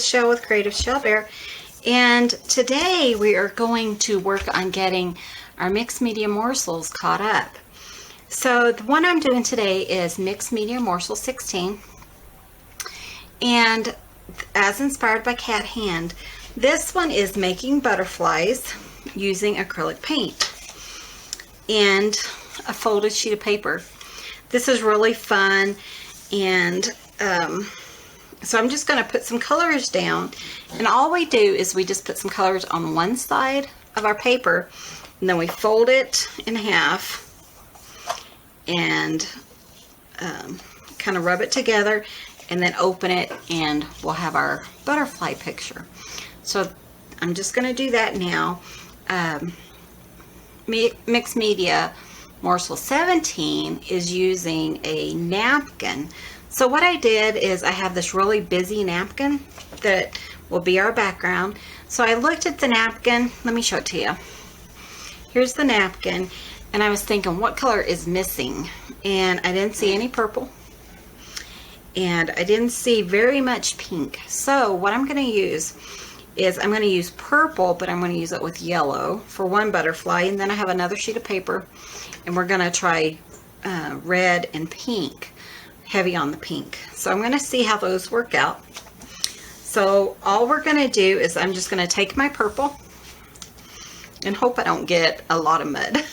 is Shell with Creative Shell Bear, and today we are going to work on getting our mixed media morsels caught up. So the one I'm doing today is Mixed Media Morsel 16, and as inspired by Cat Hand, this one is making butterflies using acrylic paint and a folded sheet of paper. This is really fun, and so I'm just going to put some colors down, and all we do is we just put some colors on one side of our paper, and then we fold it in half and kind of rub it together, and then open it, and we'll have our butterfly picture. So I'm just going to do that now. Mixed Media Morsel 17 is using a napkin. So what I did is I have this really busy napkin that will be our background. So I looked at the napkin. Let me show it to you. Here's the napkin, and I was thinking, what color is missing? And I didn't see any purple, and I didn't see very much pink. So what I'm going to use is I'm going to use purple, but I'm going to use it with yellow for one butterfly, and then I have another sheet of paper, and we're going to try red and pink, heavy on the pink. So I'm going to see how those work out. So all we're going to do is I'm just going to take my purple and hope I don't get a lot of mud.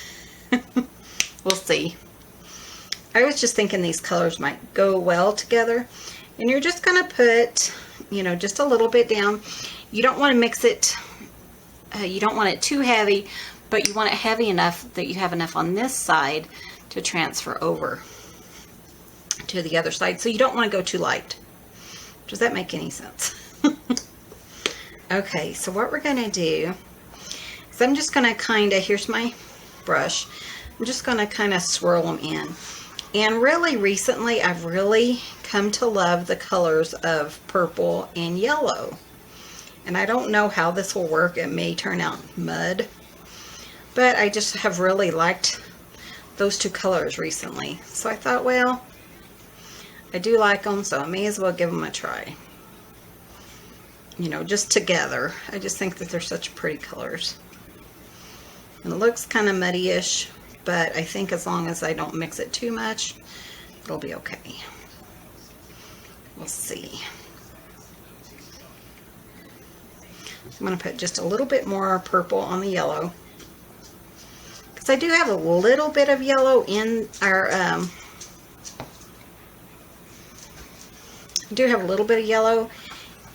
We'll see. I was just thinking these colors might go well together, and you're just going to put, you know, just a little bit down. You don't want to mix it, you don't want it too heavy, but you want it heavy enough that you have enough on this side to transfer over to the other side. So you don't want to go too light. Does that make any sense? Okay, so what we're going to do is I'm just going to kind of, here's my brush, I'm just going to kind of swirl them in. And really recently I've really come to love the colors of purple and yellow. And I don't know how this will work. It may turn out mud, but I just have really liked those two colors recently. So I thought, well, I do like them, so I may as well give them a try. You know, just together. I just think that they're such pretty colors. And it looks kind of muddy-ish, but I think as long as I don't mix it too much, it'll be okay. We'll see. I'm going to put just a little bit more purple on the yellow, because I do have a little bit of yellow in our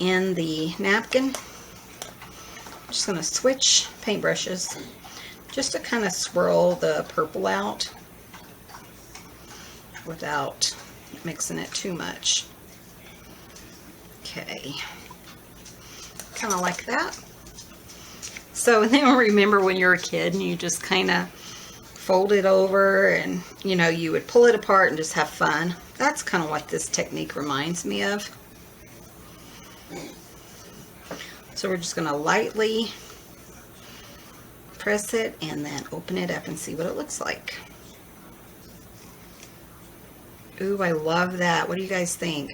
in the napkin. I'm just going to switch paintbrushes just to kind of swirl the purple out without mixing it too much. Okay, kind of like that. So then remember when you were a kid and you just kind of fold it over, and you know, you would pull it apart and just have fun. That's kind of what this technique reminds me of. So we're just going to lightly press it and then open it up and see what it looks like. Ooh, I love that. What do you guys think?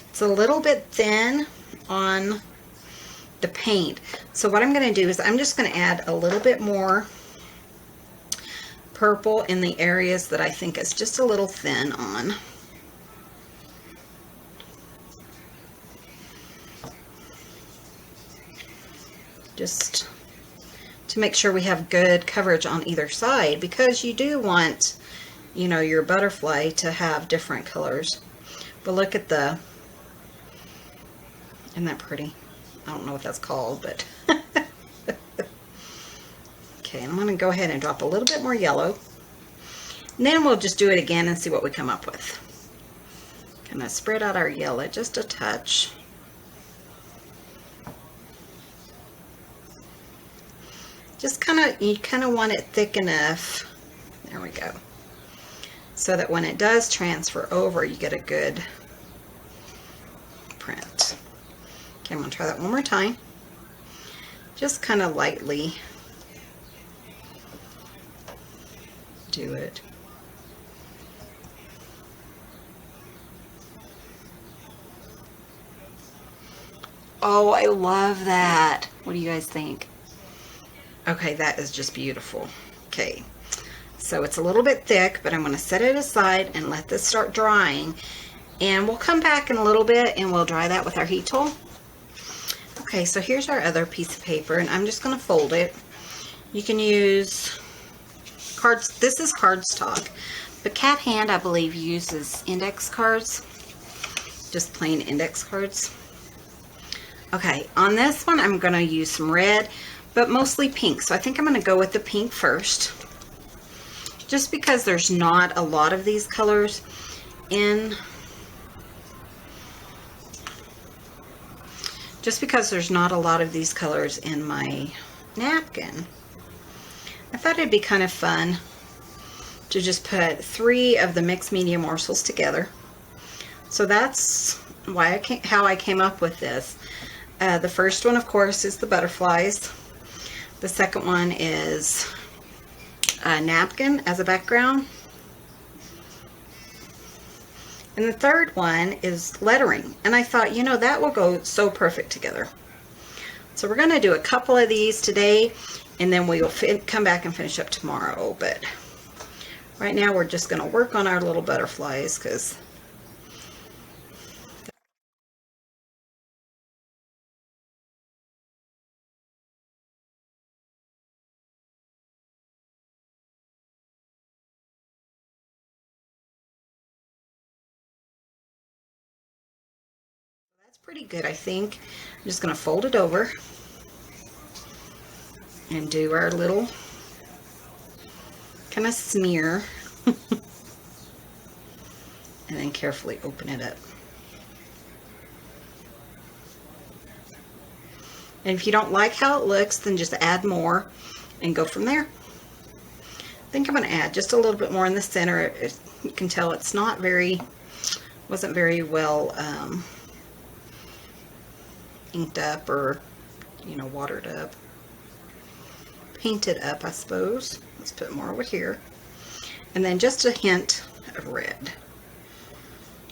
It's a little bit thin on the paint. So what I'm going to do is I'm just going to add a little bit more purple in the areas that I think is just a little thin on. Just to make sure we have good coverage on either side, because you do want, you know, your butterfly to have different colors. But look at the, isn't that pretty? I don't know what that's called, but okay, I'm going to go ahead and drop a little bit more yellow, and then we'll just do it again and see what we come up with. Gonna spread out our yellow just a touch. Just you kind of want it thick enough. There we go. So that when it does transfer over, you get a good print. Okay, I'm going to try that one more time. Just kind of lightly do it. Oh, I love that. What do you guys think? Okay, that is just beautiful. Okay, so it's a little bit thick, but I'm going to set it aside and let this start drying. And we'll come back in a little bit and we'll dry that with our heat tool. Okay, so here's our other piece of paper, and I'm just going to fold it. You can use cards. This is cardstock, but Cat Hand, I believe, uses index cards, just plain index cards. Okay, on this one, I'm going to use some red, but mostly pink. So I think I'm going to go with the pink first, just because there's not a lot of these colors in. Just because there's not a lot of these colors in my napkin, I thought it'd be kind of fun to just put 3 of the mixed media morsels together. So that's why how I came up with this. The first one, of course, is the butterflies. The second one is a napkin as a background. And the third one is lettering. And I thought, you know, that will go so perfect together. So we're going to do a couple of these today, and then we will come back and finish up tomorrow. But right now we're just going to work on our little butterflies, because that's pretty good, I think. I'm just going to fold it over and do our little kind of smear and then carefully open it up. And if you don't like how it looks, then just add more and go from there. I think I'm going to add just a little bit more in the center. You can tell it's not wasn't very well inked up, or, you know, watered up. Painted up, I suppose. Let's put more over here. And then just a hint of red.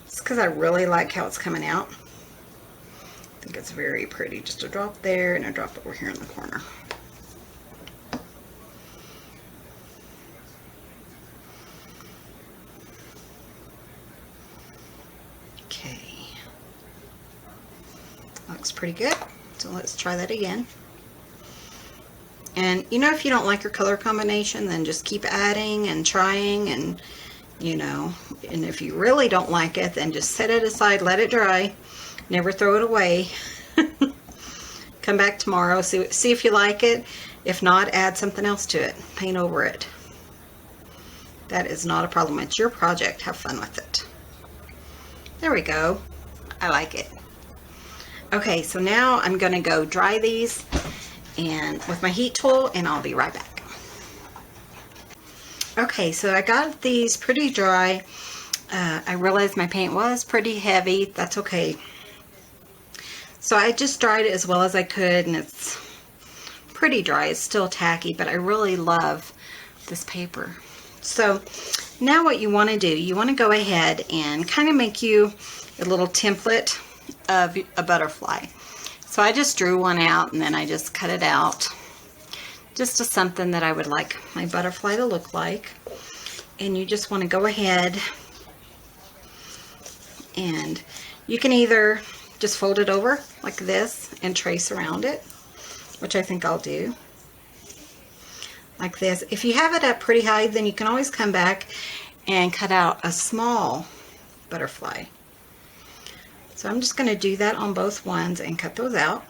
Just because I really like how it's coming out. I think it's very pretty. Just a drop there and a drop over here in the corner. Okay. Looks pretty good. So let's try that again. And you know, if you don't like your color combination, then just keep adding and trying, and you know, and if you really don't like it, then just set it aside, let it dry, never throw it away. Come back tomorrow, see if you like it. If not, add something else to it, paint over it. That is not a problem. It's your project. Have fun with it. There we go. I like it. Okay, so now I'm going to go dry these and with my heat tool, and I'll be right back. Okay, so I got these pretty dry. I realized my paint was pretty heavy. That's okay. So I just dried it as well as I could, and it's pretty dry. It's still tacky, but I really love this paper. So now what you want to do, you want to go ahead and kind of make you a little template of a butterfly. So I just drew one out, and then I just cut it out just to something that I would like my butterfly to look like. And you just want to go ahead and you can either just fold it over like this and trace around it, which I think I'll do like this. If you have it up pretty high, then you can always come back and cut out a small butterfly. So I'm just going to do that on both ones and cut those out.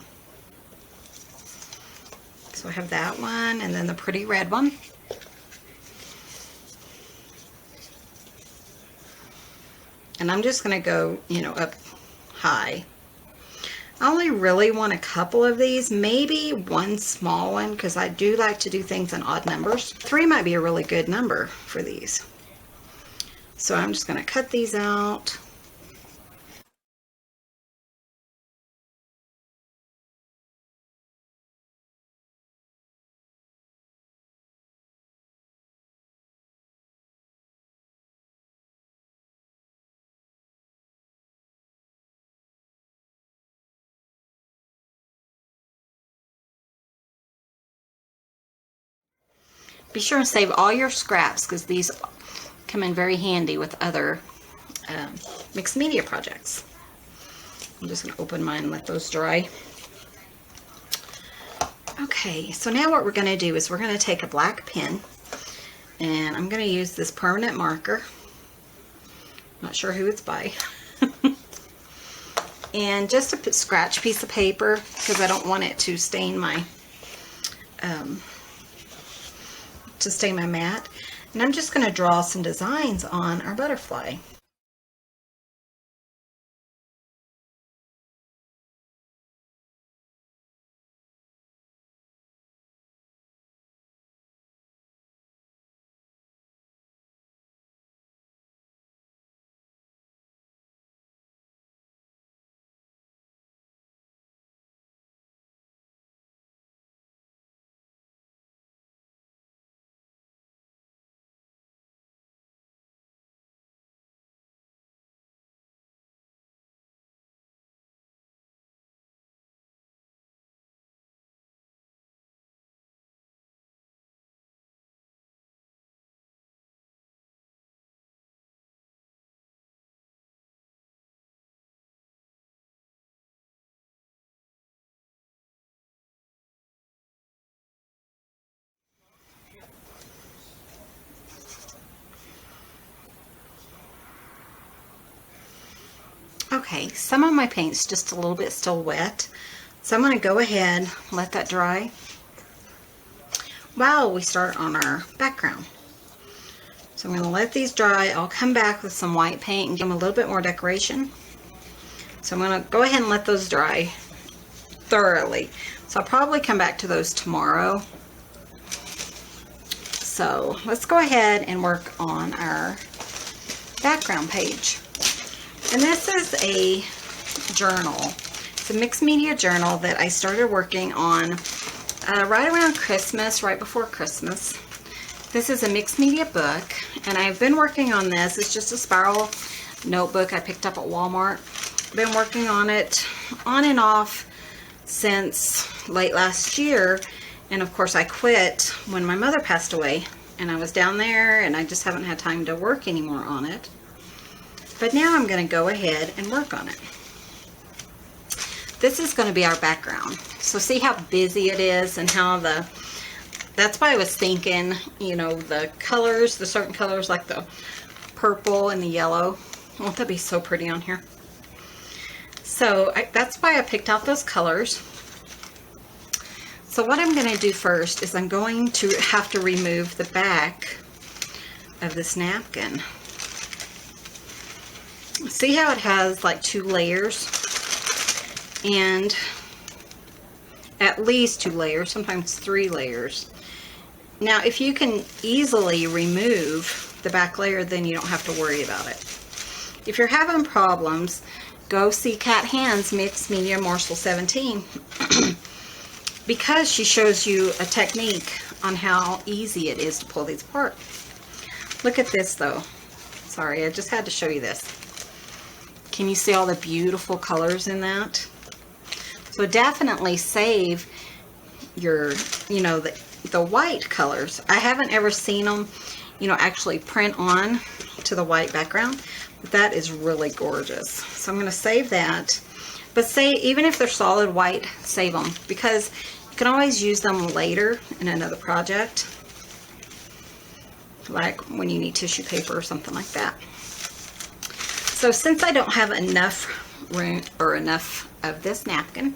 So I have that one, and then the pretty red one. And I'm just going to go, you know, up high. I only really want a couple of these, maybe one small one, because I do like to do things in odd numbers. 3 might be a really good number for these. So I'm just going to cut these out. Be sure and save all your scraps because these come in very handy with other mixed media projects. I'm just going to open mine and let those dry. Okay, so now what we're going to do is we're going to take a black pen, and I'm going to use this permanent marker. Not sure who it's by. And just a scratch piece of paper because I don't want it to stain my mat. And I'm just going to draw some designs on our butterfly. Okay, some of my paint's just a little bit still wet, so I'm going to go ahead and let that dry while we start on our background. So I'm going to let these dry. I'll come back with some white paint and give them a little bit more decoration. So I'm going to go ahead and let those dry thoroughly. So I'll probably come back to those tomorrow. So let's go ahead and work on our background page. And this is a journal. It's a mixed media journal that I started working on right around Christmas, right before Christmas. This is a mixed media book, and I've been working on this. It's just a spiral notebook I picked up at Walmart. Been working on it on and off since late last year, and of course I quit when my mother passed away, and I was down there and I just haven't had time to work anymore on it. But now I'm going to go ahead and work on it. This is going to be our background. So see how busy it is and how that's why I was thinking, you know, the colors, the certain colors like the purple and the yellow. Won't that be so pretty on here? So that's why I picked out those colors. So what I'm going to do first is I'm going to have to remove the back of this napkin. See how it has like 2 layers, and at least 2 layers, sometimes 3 layers. Now if you can easily remove the back layer, then you don't have to worry about it. If you're having problems, go see Cahone's Mixed Media Morsel 17 because she shows you a technique on how easy it is to pull these apart. Look at this though. Sorry, I just had to show you this. Can you see all the beautiful colors in that? So definitely save your, you know, the white colors. I haven't ever seen them, you know, actually print on to the white background, but that is really gorgeous. So I'm going to save that. But say, even if they're solid white, save them, because you can always use them later in another project, like when you need tissue paper or something like that. So since I don't have enough room or enough of this napkin,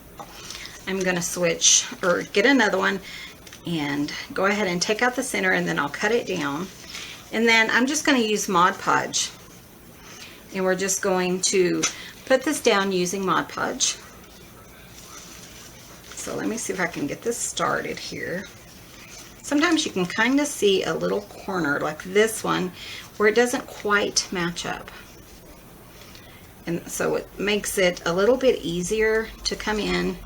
I'm going to switch or get another one and go ahead and take out the center, and then I'll cut it down. And then I'm just going to use Mod Podge. And we're just going to put this down using Mod Podge. So let me see if I can get this started here. Sometimes you can kind of see a little corner like this one where it doesn't quite match up. And so it makes it a little bit easier to come in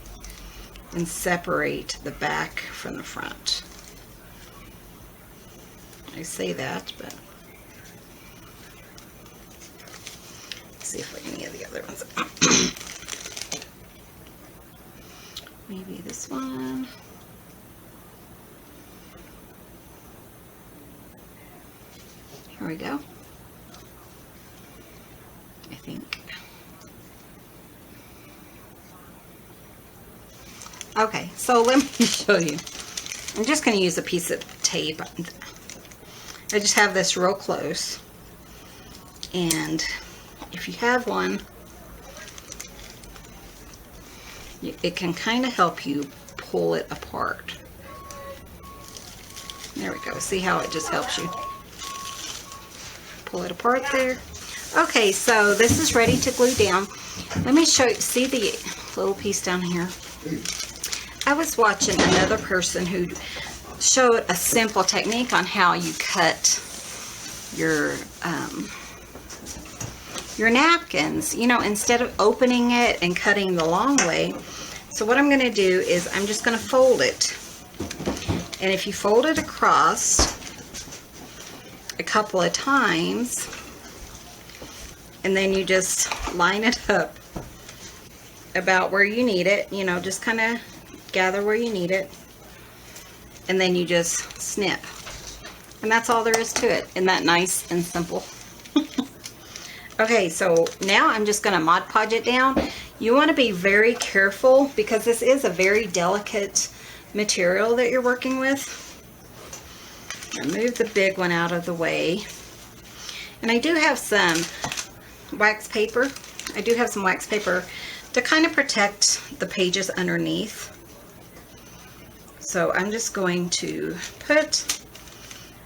and separate the back from the front. I say that, but let's see if any of the other ones. Maybe this one. Here we go. I think. Okay, so let me show you. I'm just going to use a piece of tape. I just have this real close. And if you have one, it can kind of help you pull it apart. There we go. See how it just helps you pull it apart there? Okay, so this is ready to glue down. Let me show you. See the little piece down here? I was watching another person who showed a simple technique on how you cut your napkins, you know, instead of opening it and cutting the long way. So what I'm going to do is I'm just going to fold it. And if you fold it across a couple of times, and then you just line it up about where you need it, you know, just kind of gather where you need it, and then you just snip. And that's all there is to it. Isn't that nice and simple? Okay, so now I'm just going to Mod Podge it down. You want to be very careful because this is a very delicate material that you're working with. Move the big one out of the way. And I do have some wax paper. I do have some wax paper to kind of protect the pages underneath. So I'm just going to put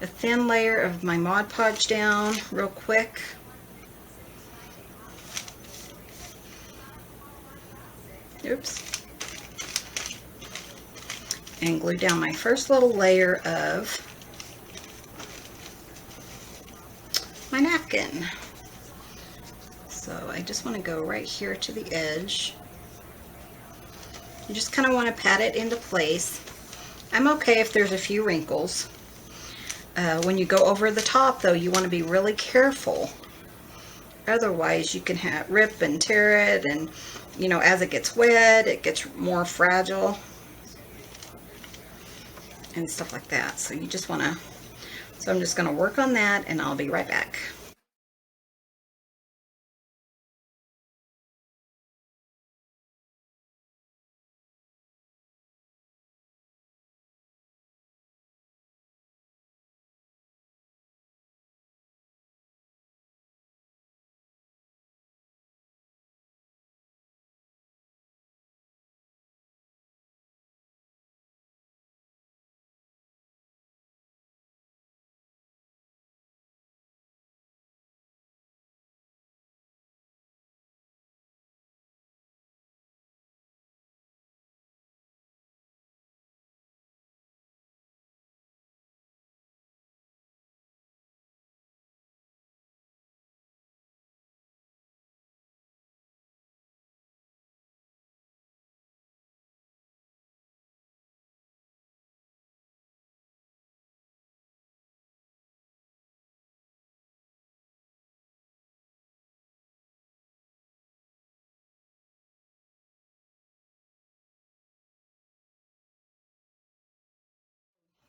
a thin layer of my Mod Podge down real quick. Oops. And glue down my first little layer of my napkin. So I just want to go right here to the edge. You just kind of want to pat it into place. I'm okay if there's a few wrinkles. When you go over the top though, you want to be really careful. Otherwise you can rip and tear it, and you know, as it gets wet, it gets more fragile and stuff like that. So you just want to, so I'm just going to work on that and I'll be right back.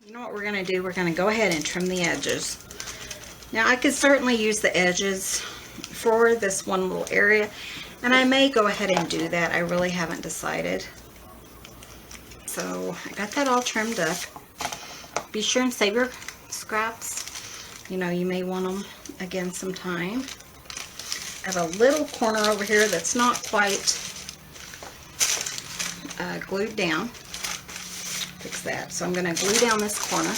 You know what we're going to do? We're going to go ahead and trim the edges. Now I could certainly use the edges for this one little area, and I may go ahead and do that. I really haven't decided. So I got that all trimmed up. Be sure and save your scraps. You know, you may want them again sometime. I have a little corner over here that's not quite glued down. Fix that. So I'm going to glue down this corner. I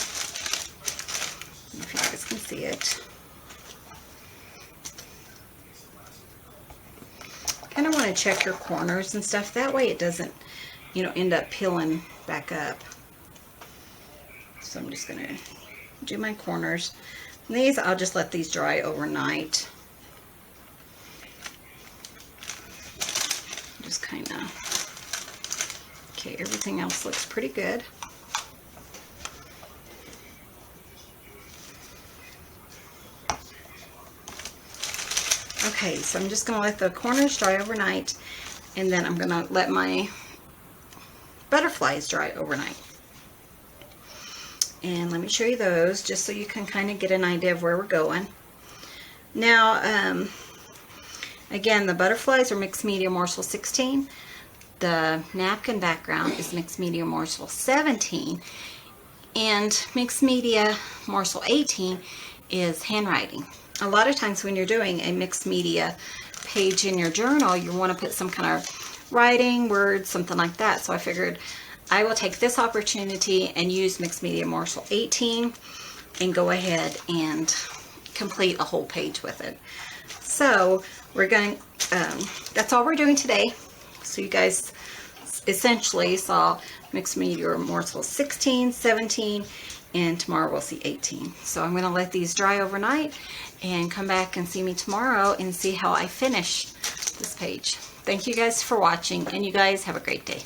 don't know if you guys can see it. Kind of want to check your corners and stuff. That way it doesn't, you know, end up peeling back up. So I'm just going to do my corners. And these, I'll just let these dry overnight. Just kind of. Okay, everything else looks pretty good. Okay, so I'm just going to let the corners dry overnight, and then I'm going to let my butterflies dry overnight. And let me show you those just so you can kind of get an idea of where we're going. Now, again, the butterflies are mixed media Morsel 16. The napkin background is mixed media Morsel 17. And mixed media Morsel 18 is handwriting. A lot of times when you're doing a mixed media page in your journal, you want to put some kind of writing, words, something like that. So I figured I will take this opportunity and use mixed media Morsel 18 and go ahead and complete a whole page with it. So we're going, that's all we're doing today. So you guys essentially saw mixed media Morsel 16, 17, and tomorrow we'll see 18. So I'm going to let these dry overnight and come back and see me tomorrow and see how I finish this page. Thank you guys for watching, and you guys have a great day.